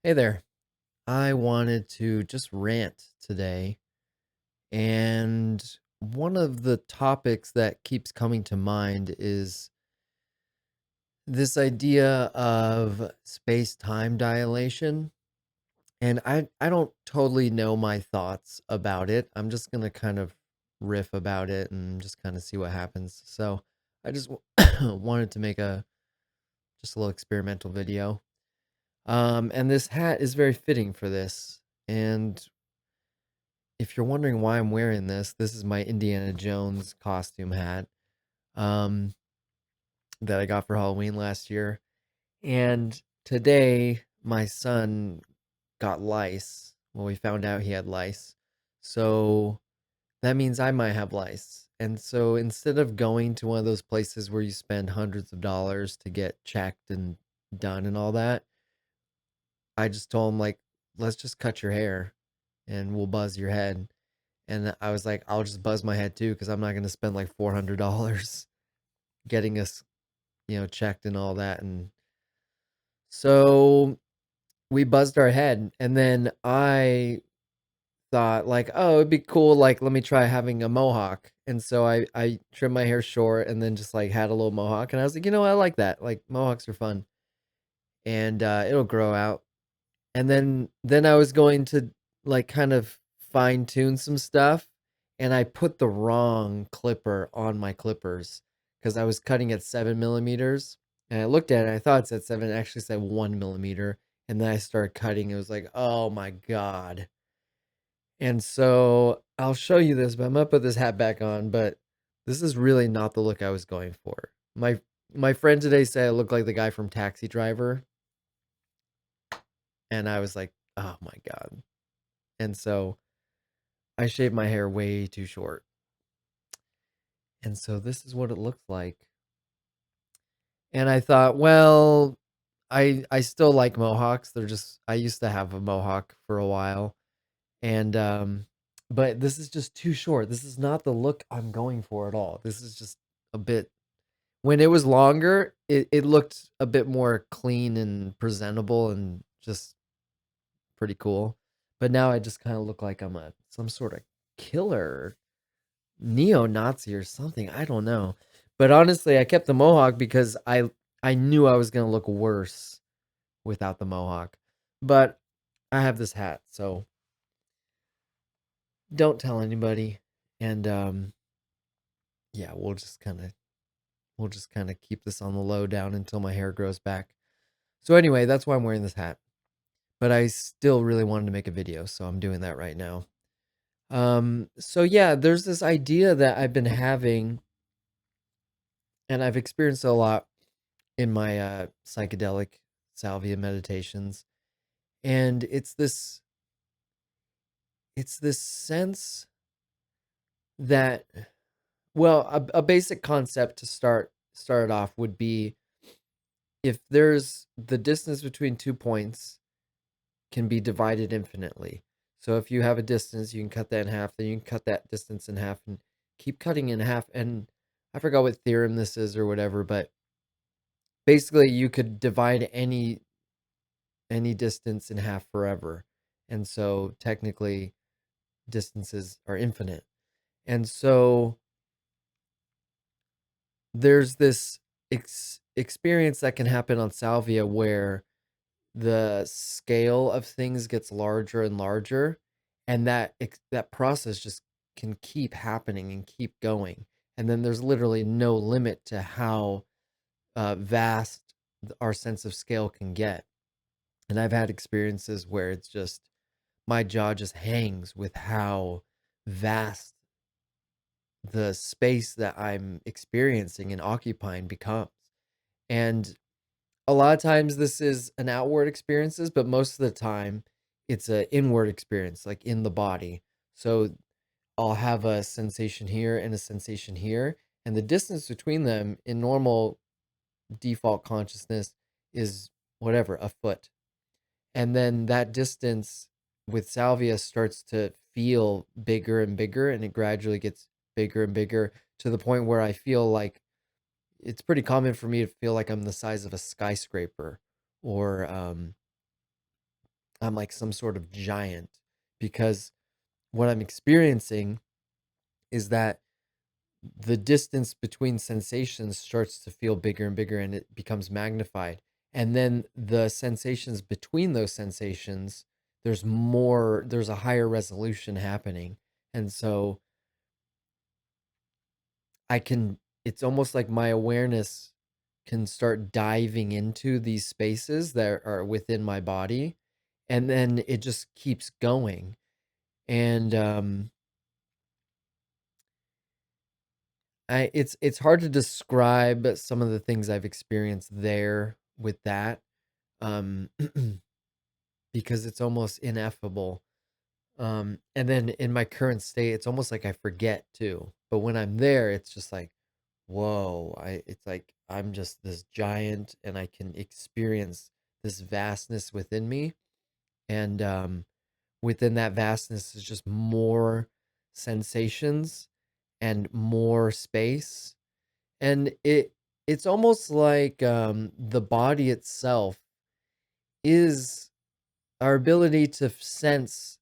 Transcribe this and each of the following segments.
Hey there. I wanted to just rant today. And one of the topics that keeps coming to mind is this idea of space-time dilation. And I don't totally know my thoughts about it. I'm just going to kind of riff about it and just kind of see what happens. So I just wanted to make just a little experimental video. And this hat is very fitting for this. And if you're wondering why I'm wearing this is my Indiana Jones costume hat um, that I got for Halloween last year. And today, my son got lice. Well, we found out he had lice. So that means I might have lice. And so instead of going to one of those places where you spend hundreds of dollars to get checked and done and all that, I just told him, like, let's just cut your hair and we'll buzz your head. And I was like, I'll just buzz my head too, because I'm not going to spend like $400 getting us, checked and all that. And so we buzzed our head. And then I thought, like, oh, it'd be cool. Like, let me try having a mohawk. And so I trimmed my hair short and then just like had a little mohawk. And I was like, I like that. Like, mohawks are fun. And it'll grow out. And then I was going to like kind of fine tune some stuff, and I put the wrong clipper on my clippers because I was cutting at 7 millimeters, and I looked at it, and I thought it said seven, it actually said 1 millimeter, and then I started cutting. It was like, oh my god! And so I'll show you this, but I'm gonna put this hat back on. But this is really not the look I was going for. My friend today said I look like the guy from Taxi Driver, and I was like, oh my god. And so I shaved my hair way too short. And so this is what it looks like. And I thought, well, I still like mohawks. They're just I used to have a mohawk for a while. And but this is just too short. This is not the look I'm going for at all. This is just a bit when it was longer, it looked a bit more clean and presentable and just pretty cool. But now I just kind of look like I'm a some sort of killer neo-Nazi or something. I don't know. But honestly, I kept the mohawk because I knew I was gonna look worse without the mohawk. But I have this hat, so don't tell anybody. And yeah, we'll just kind of keep this on the low down until my hair grows back. So anyway, that's why I'm wearing this hat. But I still really wanted to make a video, so I'm doing that right now. So yeah, there's this idea that I've been having, and I've experienced a lot in my psychedelic salvia meditations, and it's this sense that, well, a basic concept to start off would be, if there's the distance between 2 points can be divided infinitely. So if you have a distance, you can cut that in half, then you can cut that distance in half and keep cutting in half. And I forgot what theorem this is or whatever, but basically you could divide any distance in half forever. And so technically distances are infinite. And so there's this experience that can happen on Salvia where the scale of things gets larger and larger, and that process just can keep happening and keep going. And then there's literally no limit to how vast our sense of scale can get. And I've had experiences where it's just my jaw just hangs with how vast the space that I'm experiencing and occupying becomes. And a lot of times this is an outward experiences, but most of the time it's an inward experience, like in the body. So I'll have a sensation here and a sensation here, and the distance between them in normal default consciousness is whatever, a foot. And then that distance with salvia starts to feel bigger and bigger, and it gradually gets bigger and bigger to the point where I feel like it's pretty common for me to feel like I'm the size of a skyscraper, or I'm like some sort of giant, because what I'm experiencing is that the distance between sensations starts to feel bigger and bigger, and it becomes magnified. And then the sensations between those sensations, there's a higher resolution happening. And so it's almost like my awareness can start diving into these spaces that are within my body, and then it just keeps going. And it's hard to describe some of the things I've experienced there with that, um, because it's almost ineffable. And then in my current state, it's almost like I forget too. But when I'm there, it's just like, whoa, it's like I'm just this giant, and I can experience this vastness within me. And within that vastness is just more sensations and more space. And it's almost like the body itself is our ability to sense,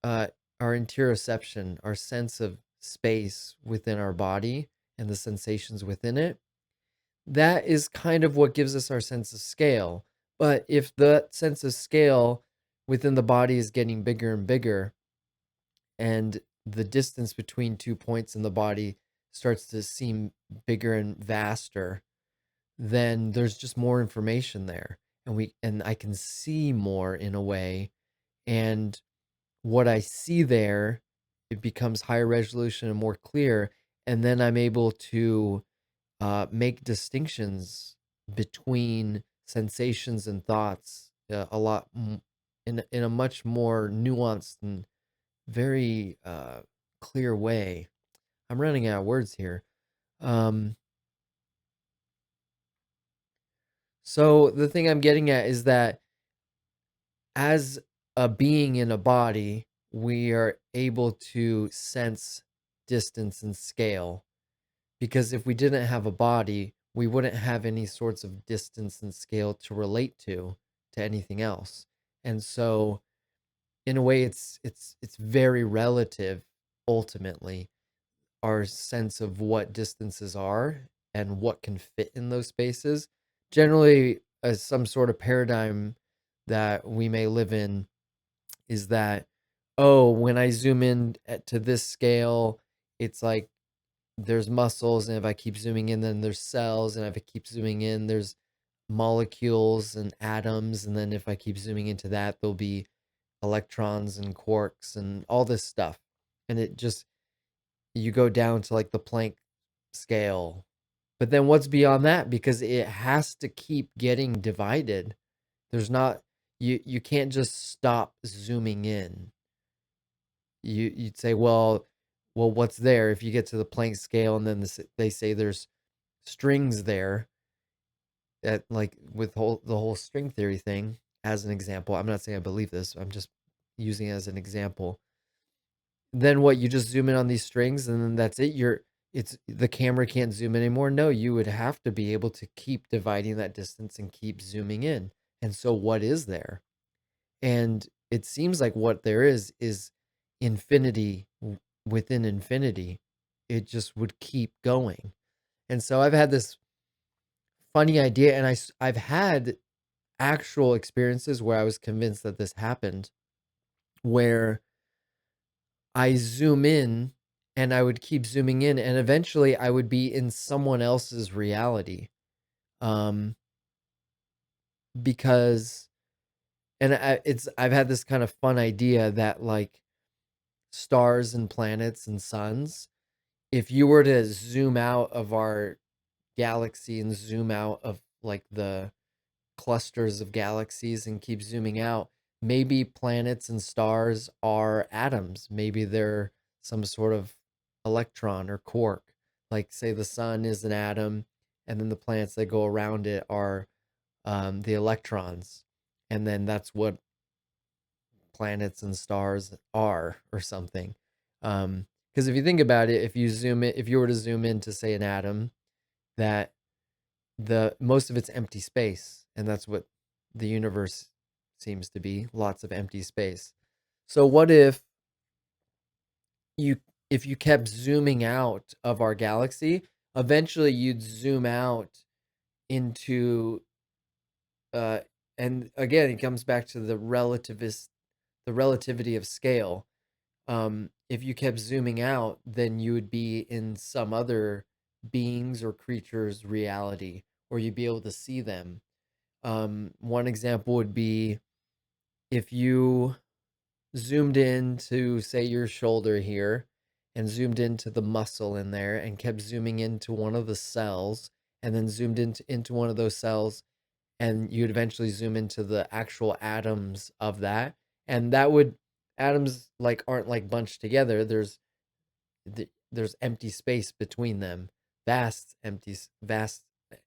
uh, our interoception, our sense of space within our body and the sensations within it. That is kind of what gives us our sense of scale. But if the sense of scale within the body is getting bigger and bigger, and the distance between 2 points in the body starts to seem bigger and vaster, then there's just more information there, and I can see more in a way. And what I see there, it becomes higher resolution and more clear, and then I'm able to make distinctions between sensations and thoughts, in a much more nuanced and very clear way. I'm running out of words here. Um, so the thing I'm getting at is that as a being in a body, we are able to sense distance and scale, because if we didn't have a body, we wouldn't have any sorts of distance and scale to relate to anything else. And so in a way, it's very relative, ultimately, our sense of what distances are and what can fit in those spaces. Generally, as some sort of paradigm that we may live in is that, oh, when I zoom in to this scale, it's like there's muscles, and if I keep zooming in, then there's cells, and if I keep zooming in, there's molecules and atoms, and then if I keep zooming into that, there'll be electrons and quarks and all this stuff. And it just, you go down to like the Planck scale. But then what's beyond that? Because it has to keep getting divided. There's not, you can't just stop zooming in. You'd say, well, what's there? If you get to the Planck scale, and then they say there's strings there, that, like, with the whole string theory thing as an example. I'm not saying I believe this. I'm just using it as an example. Then what, you just zoom in on these strings, and then that's it? It's the camera can't zoom in anymore? No, you would have to be able to keep dividing that distance and keep zooming in. And so what is there? And it seems like what there is infinity within infinity. It just would keep going. And so I've had this funny idea, and I've had actual experiences where I was convinced that this happened, where I zoom in, and I would keep zooming in, and eventually I would be in someone else's reality. Um, because, and I've had this kind of fun idea that, like, stars and planets and suns, if you were to zoom out of our galaxy and zoom out of like the clusters of galaxies and keep zooming out, maybe planets and stars are atoms. Maybe they're some sort of electron or quark. Like, say the sun is an atom, and then the planets that go around it are the electrons. And then that's what planets and stars are, or something. Because if you think about it, if you were to zoom in to, say, an atom, that the most of it's empty space, and that's what the universe seems to be lots of empty space. So what you if you kept zooming out of our galaxy, eventually you'd zoom out into uh and again it comes back to the relativity of scale. If you kept zooming out, then you would be in some other beings or creatures reality, or you'd be able to see them. One example would be if you zoomed in to, say, your shoulder here, and zoomed into the muscle in there, and kept zooming into one of the cells, and then zoomed into one of those cells, and you'd eventually zoom into the actual atoms of that, and that would atoms like aren't like bunched together. There's empty space between them, vast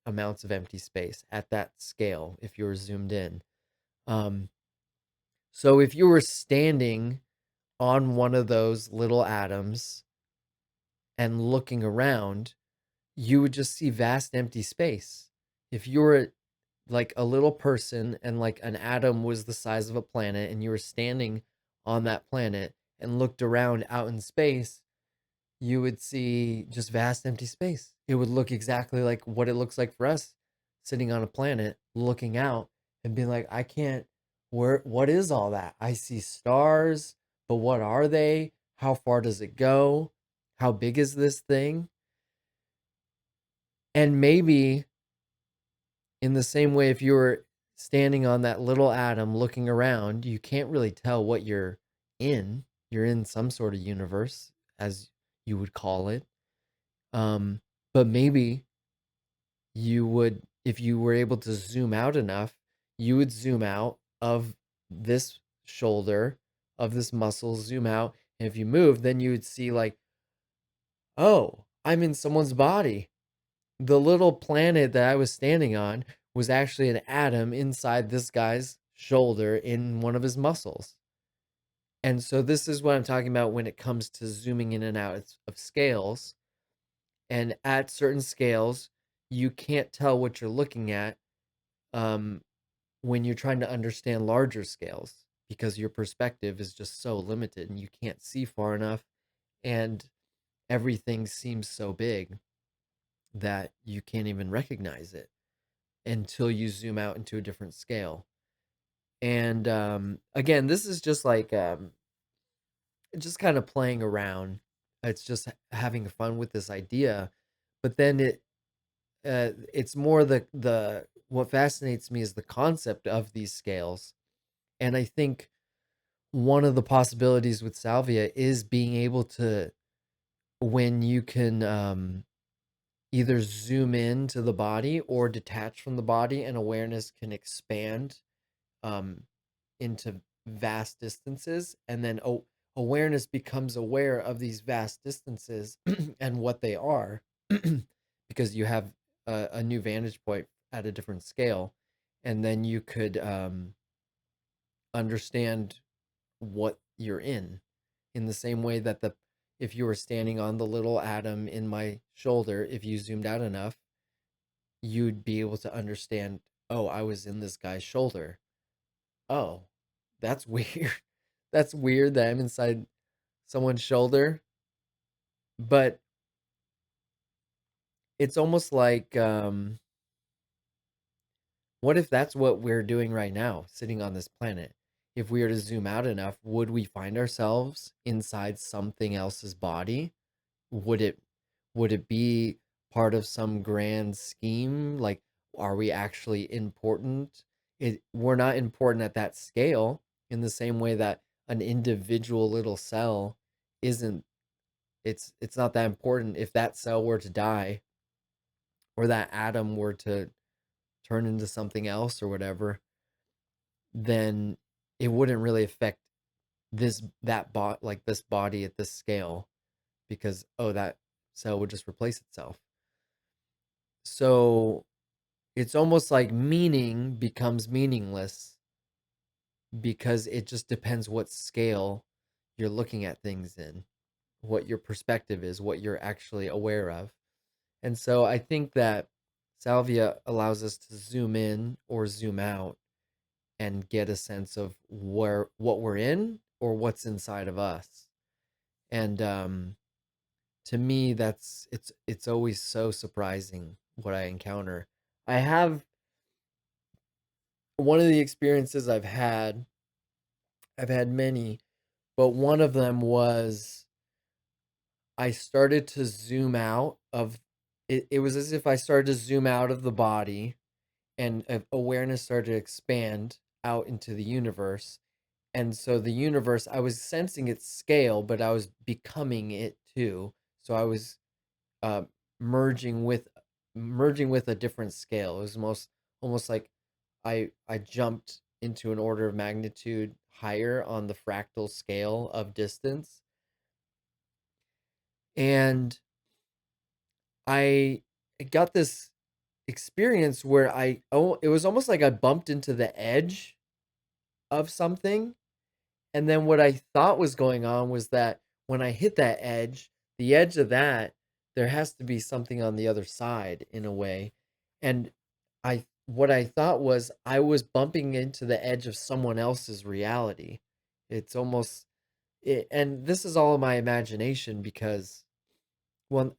amounts of empty space at that scale if you were zoomed in. um so if you were standing on one of those little atoms and looking around, you would just see vast empty space. If you were like a little person and like an atom was the size of a planet and you were standing on that planet and looked around out in space, you would see just vast empty space. It would look exactly like what it looks like for us sitting on a planet looking out and being like, I can't, what is all that? I see stars, but what are they? How far does it go? How big is this thing? And maybe in the same way, if you were standing on that little atom looking around, you can't really tell what you're in. You're in some sort of universe, as you would call it. But maybe you would, if you were able to zoom out enough, you would zoom out of this shoulder, of this muscle, zoom out. And if you move, then you would see, like, oh, I'm in someone's body. The little planet that I was standing on was actually an atom inside this guy's shoulder in one of his muscles. And so this is what I'm talking about when it comes to zooming in and out of scales. And at certain scales, you can't tell what you're looking at um, when you're trying to understand larger scales because your perspective is just so limited and you can't see far enough, and everything seems so big that you can't even recognize it until you zoom out into a different scale. And again, this is just like just kind of playing around. It's just having fun with this idea, but then it's more the what fascinates me is the concept of these scales. And I think one of the possibilities with salvia is being able to, when you can either zoom in to the body or detach from the body, and awareness can expand um, into vast distances, and then awareness becomes aware of these vast distances and what they are, because you have a new vantage point at a different scale, and then you could understand what you're in the same way that the if you were standing on the little atom in my shoulder, if you zoomed out enough, you'd be able to understand, oh, I was in this guy's shoulder. Oh, that's weird. That's weird that I'm inside someone's shoulder. But it's almost like, what if that's what we're doing right now, sitting on this planet? If we were to zoom out enough, would we find ourselves inside something else's body? Would it would it be part of some grand scheme? Like, are we actually important? We're not important at that scale, in the same way that an individual little cell isn't. It's not that important. If that cell were to die, or that atom were to turn into something else or whatever, then it wouldn't really affect this body at this scale, because, oh, that cell would just replace itself. So it's almost like meaning becomes meaningless, because it just depends what scale you're looking at things in, what your perspective is, what you're actually aware of. And so I think that salvia allows us to zoom in or zoom out and get a sense of what we're in or what's inside of us. And to me, it's always so surprising what I encounter. I have one of the experiences I've had many, but one of them was I started to zoom out of it. It was as if I started to zoom out of the body, and awareness started to expand out into the universe. And so the universe, I was sensing its scale, but I was becoming it too. So I was uh, merging with merging with a different scale. It was almost like I jumped into an order of magnitude higher on the fractal scale of distance. And I got this experience where it was almost like I bumped into the edge of something. And then what I thought was going on was that when I hit that edge, the edge of that, there has to be something on the other side in a way. And I what I thought was I was bumping into the edge of someone else's reality. It's almost and this is all my imagination because well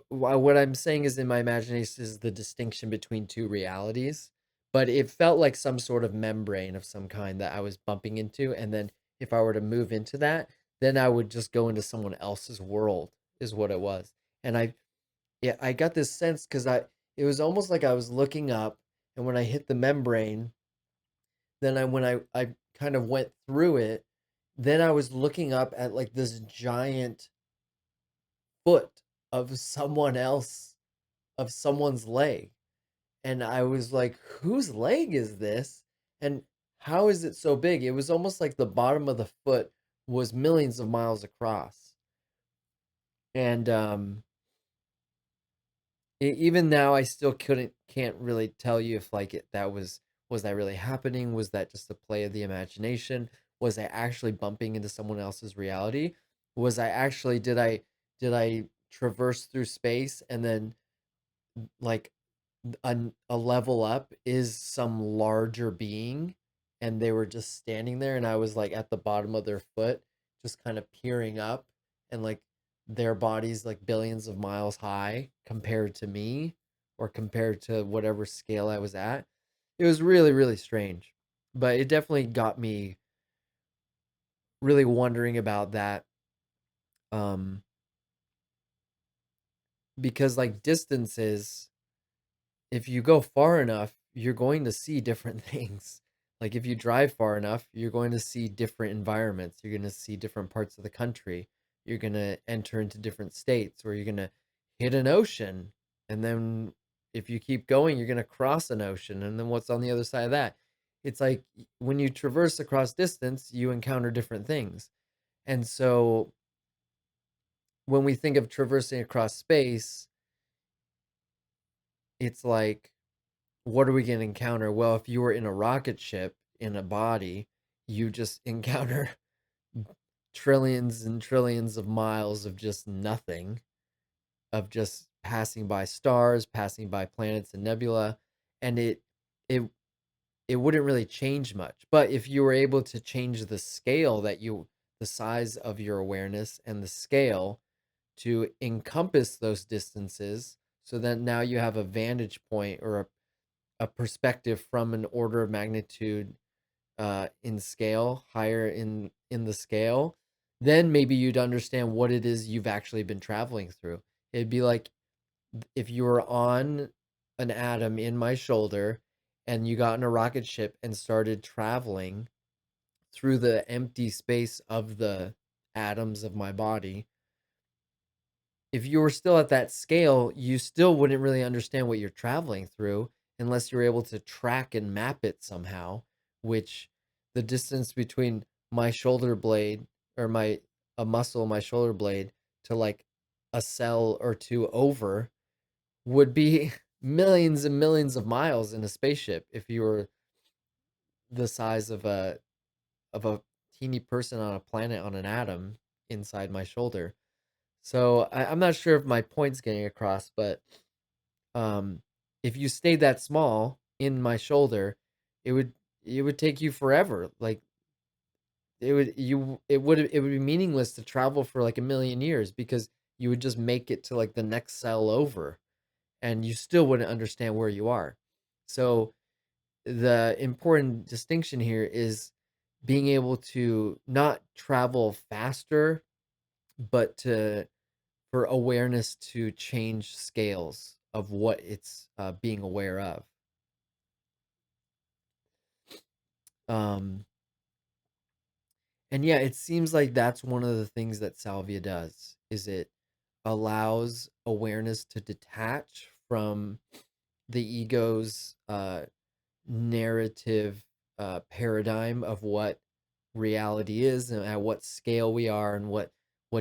what I'm saying is in my imagination is the distinction between two realities, but it felt like some sort of membrane of some kind that I was bumping into, and then if I were to move into that, then I would just go into someone else's world, is what it was. And yeah, I got this sense because it was almost like I was looking up, and when I hit the membrane, then I kind of went through it, then I was looking up at like this giant foot of someone else of someone's leg. And I was like, whose leg is this? And how is it so big? It was almost like the bottom of the foot was millions of miles across. And even now I still can't really tell you if like that was that really happening? Was that just a play of the imagination? Was I actually bumping into someone else's reality? Was I actually did I traverse through space and then like a level up is some larger being and they were just standing there and I was like at the bottom of their foot just kind of peering up and like their bodies like billions of miles high compared to me or compared to whatever scale I was at. It was really really strange. But it definitely got me really wondering about that um because like distances, if you go far enough, you're going to see different things. Like if you drive far enough, you're going to see different environments. You're going to see different parts of the country. You're going to enter into different states where you're going to hit an ocean. And then if you keep going, you're going to cross an ocean. And then what's on the other side of that? It's like when you traverse across distance, you encounter different things. And so when we think of traversing across space, it's like what are we going to encounter? Well, if you were in a rocket ship in a body, you just encounter trillions and trillions of miles of just nothing, of just passing by stars, passing by planets and nebula, and it it wouldn't really change much. But if you were able to change the scale the size of your awareness and the scale to encompass those distances, so that now you have a vantage point or a perspective from an order of magnitude in scale, higher in the scale, then maybe you'd understand what it is you've actually been traveling through. It'd be like if you were on an atom in my shoulder and you got in a rocket ship and started traveling through the empty space of the atoms of my body. If you were still at that scale, you still wouldn't really understand what you're traveling through unless you're able to track and map it somehow, which the distance between my shoulder blade or my a muscle in my shoulder blade to like a cell or two over would be millions and millions of miles in a spaceship if you were the size of a teeny person on a planet on an atom inside my shoulder. So I'm not sure if my point's getting across, but um, if you stayed that small in my shoulder, it would it would take you forever. Like it would be meaningless to travel for like a million years because you would just make it to like the next cell over and you still wouldn't understand where you are. So the important distinction here is being able to not travel faster, but to for awareness to change scales of what it's being aware of. Um, and yeah, it seems like that's one of the things that salvia does is it allows awareness to detach from the ego's narrative paradigm of what reality is and at what scale we are and what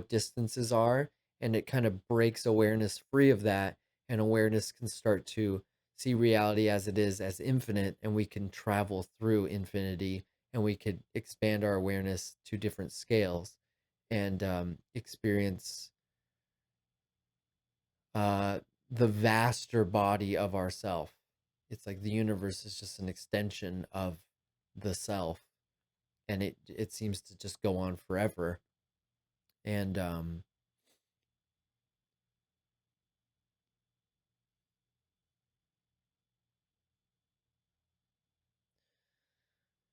distances are, and it kind of breaks awareness free of that, and awareness can start to see reality as it is, as infinite, and we can travel through infinity, and we could expand our awareness to different scales and experience uh, the vaster body of ourself. It's like the universe is just an extension of the self, and it seems to just go on forever. And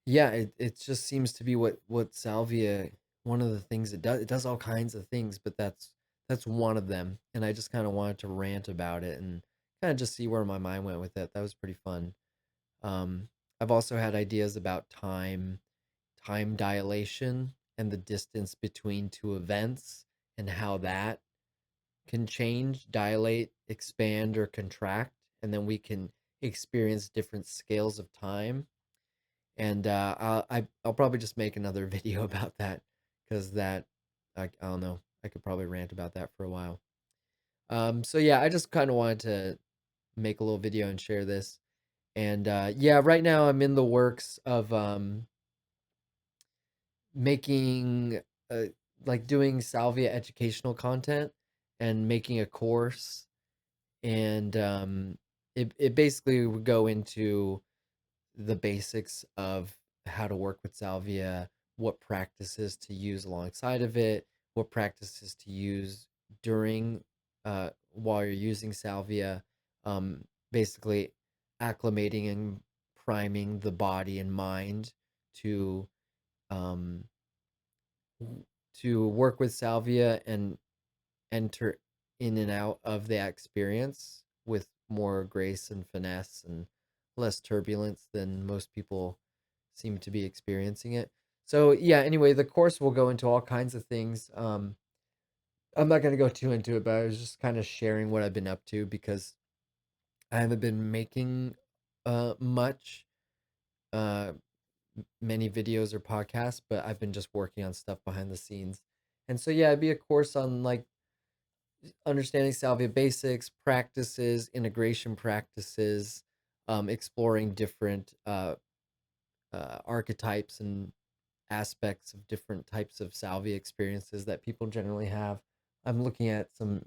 yeah, it just seems to be what salvia, one of the things it does. It does all kinds of things, but that's one of them. And I just kind of wanted to rant about it and kind of just see where my mind went with it. That was pretty fun. Um, I've also had ideas about time dilation and the distance between two events and how that can change, dilate, expand, or contract, and then we can experience different scales of time. And I'll probably just make another video about that because that I don't know, I could probably rant about that for a while. So yeah, I just kind of wanted to make a little video and share this. And yeah, right now I'm in the works of making uh, like doing salvia educational content and making a course, and it basically would go into the basics of how to work with salvia, what practices to use alongside of it, what practices to use during while you're using salvia, basically acclimating and priming the body and mind to um, work with salvia and enter in and out of that experience with more grace and finesse and less turbulence than most people seem to be experiencing it. So yeah, anyway, the course will go into all kinds of things. I'm not going to go too into it, but I was just kind of sharing what I've been up to because I haven't been making much uh many videos or podcasts, but I've been just working on stuff behind the scenes. And so yeah, it'd be a course on like understanding salvia basics, practices, integration practices, exploring different archetypes and aspects of different types of salvia experiences that people generally have. I'm looking at some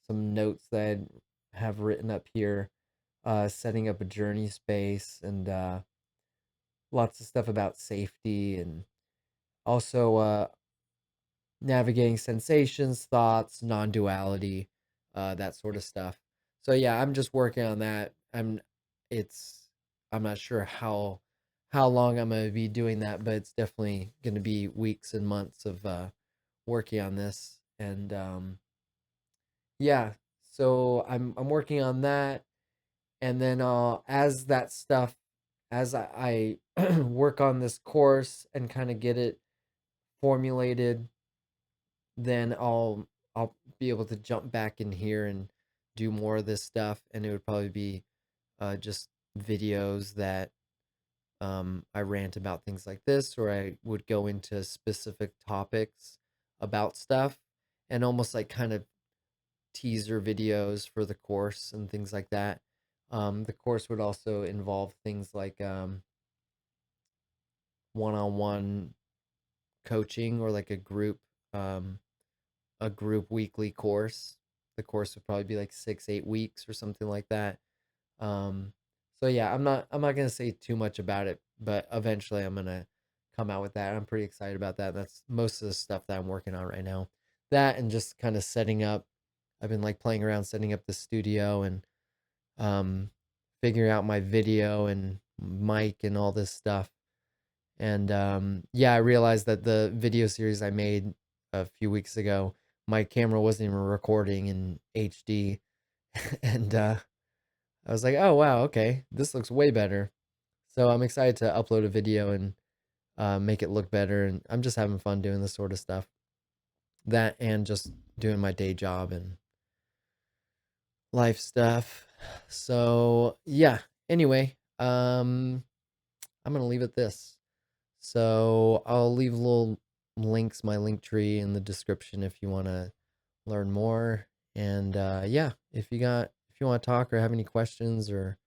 notes that I have written up here, setting up a journey space and lots of stuff about safety and also navigating sensations, thoughts, non-duality, that sort of stuff. So yeah, I'm just working on that. It's I'm not sure how long I'm gonna be doing that, but it's definitely gonna be weeks and months of working on this. And yeah, so I'm working on that, and then as that stuff, as I work on this course and kind of get it formulated, then I'll be able to jump back in here and do more of this stuff, and it would probably be just videos that I rant about things like this, or I would go into specific topics about stuff, and almost like kind of teaser videos for the course and things like that. The course would also involve things like one-on-one coaching or like um, a group weekly course. The course would probably be like 6, 8 weeks or something like that. Um, So yeah, I'm not gonna say too much about it, but eventually I'm gonna come out with that. I'm pretty excited about that. That's most of the stuff that I'm working on right now. That and just kind of setting up. I've been like playing around setting up the studio and um figuring out my video and mic and all this stuff. And yeah, I realized that the video series I made a few weeks ago, my camera wasn't even recording in HD. And I was like, oh wow, okay, this looks way better. So I'm excited to upload a video and make it look better. And I'm just having fun doing this sort of stuff. That and just doing my day job and life stuff. So yeah. Anyway, I'm gonna leave it this. So I'll leave little links, my link tree in the description if you want to learn more. And yeah, if you want to talk or have any questions or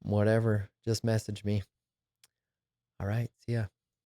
whatever, just message me. All right, see ya.